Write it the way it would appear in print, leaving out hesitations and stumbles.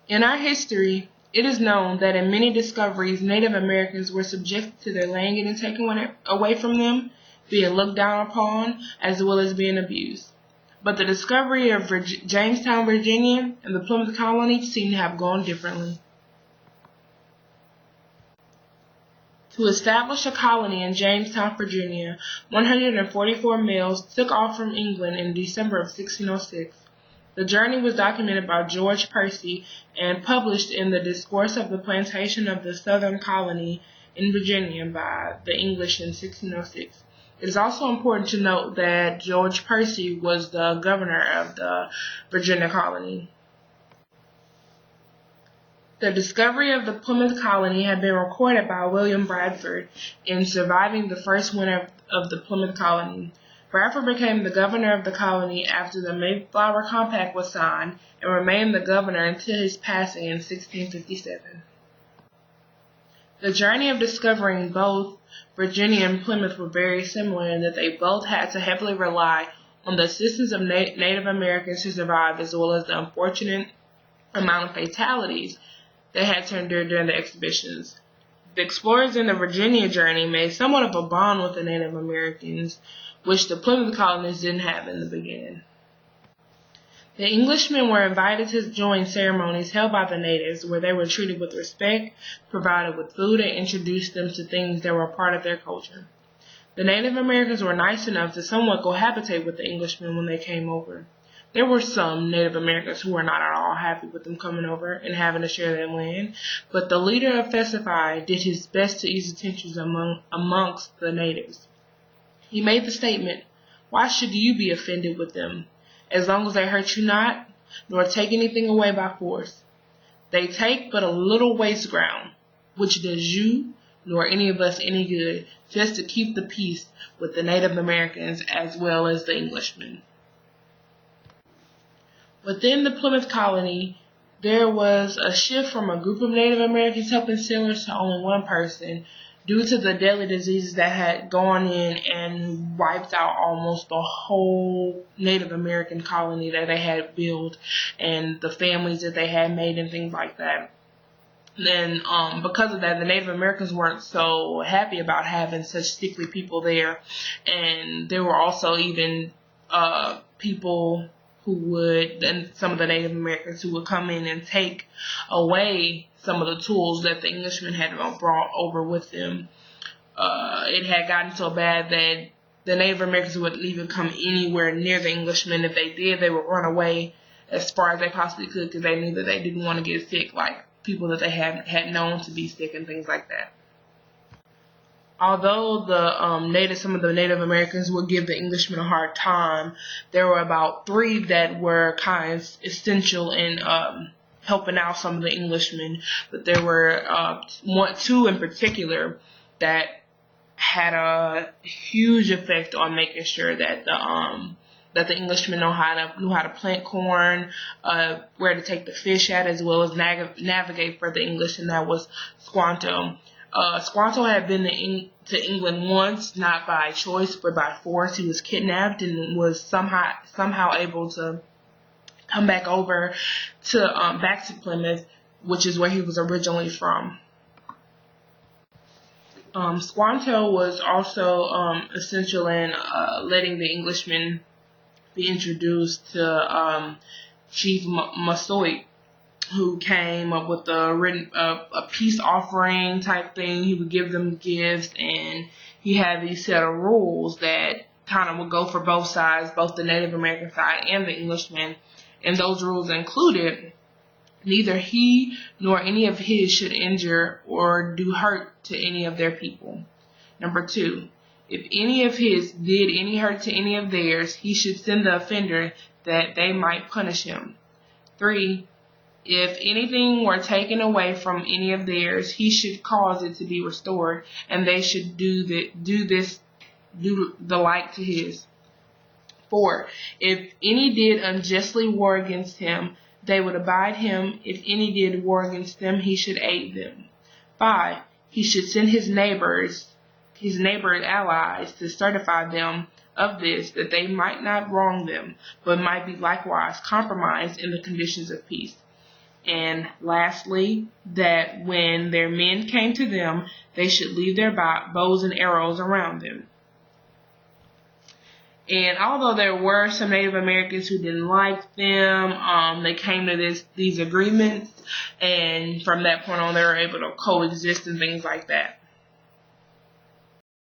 In our history, it is known that in many discoveries, Native Americans were subjected to their land getting taken away from them, being looked down upon, as well as being abused. But the discovery of Jamestown, Virginia, and the Plymouth colony seem to have gone differently. To establish a colony in Jamestown, Virginia, 144 males took off from England in December of 1606. The journey was documented by George Percy and published in the Discourse of the Plantation of the Southern Colony in Virginia by the English in 1606. It is also important to note that George Percy was the governor of the Virginia colony. The discovery of the Plymouth colony had been recorded by William Bradford in surviving the first winter of the Plymouth colony. Bradford became the governor of the colony after the Mayflower Compact was signed and remained the governor until his passing in 1657. The journey of discovering both Virginia and Plymouth were very similar in that they both had to heavily rely on the assistance of Native Americans to survive, as well as the unfortunate amount of fatalities they had to endure during the expeditions. The explorers in the Virginia journey made somewhat of a bond with the Native Americans, which the Plymouth colonists didn't have in the beginning. The Englishmen were invited to join ceremonies held by the natives, where they were treated with respect, provided with food, and introduced them to things that were a part of their culture. The Native Americans were nice enough to somewhat cohabitate with the Englishmen when they came over. There were some Native Americans who were not at all happy with them coming over and having to share their land, but the leader of Fesify did his best to ease the tensions amongst the natives. He made the statement, "Why should you be offended with them? As long as they hurt you not, nor take anything away by force. They take but a little waste ground, which does you nor any of us any good, just to keep the peace with the Native Americans as well as the Englishmen." Within the Plymouth colony, there was a shift from a group of Native Americans helping sailors to only one person due to the deadly diseases that had gone in and wiped out almost the whole Native American colony that they had built and the families that they had made and things like that. Then, because of that, the Native Americans weren't so happy about having such sickly people there, and there were also even people and some of the Native Americans who would come in and take away some of the tools that the Englishmen had brought over with them. It had gotten so bad that the Native Americans wouldn't even come anywhere near the Englishmen. If they did, they would run away as far as they possibly could because they knew that they didn't want to get sick like people that they had known to be sick and things like that. Although some of the Native Americans would give the Englishmen a hard time, there were about 3 that were kind of essential in helping out some of the Englishmen. But there were 2 in particular that had a huge effect on making sure that the Englishmen knew how to plant corn, where to take the fish at, as well as navigate for the English, and that was Squanto. Squanto had been to England once, not by choice, but by force. He was kidnapped and was somehow able to come back over to back to Plymouth, which is where he was originally from. Squanto was also essential in letting the Englishmen be introduced to Chief Massasoit, who came up with a peace offering type thing. He would give them gifts, and he had these set of rules that kind of would go for both sides, both the Native American side and the Englishmen. And those rules included neither he nor any of his should injure or do hurt to any of their people. Number 2, if any of his did any hurt to any of theirs, he should send the offender that they might punish him. 3, if anything were taken away from any of theirs, he should cause it to be restored, and they should do the like to his. 4, if any did unjustly war against him, they would abide him. If any did war against them, he should aid them. 5, he should send his neighbors allies to certify them of this, that they might not wrong them, but might be likewise compromised in the conditions of peace. And lastly, that when their men came to them, they should leave their bows and arrows around them. And although there were some Native Americans who didn't like them, they came to these agreements, and from that point on, they were able to coexist and things like that.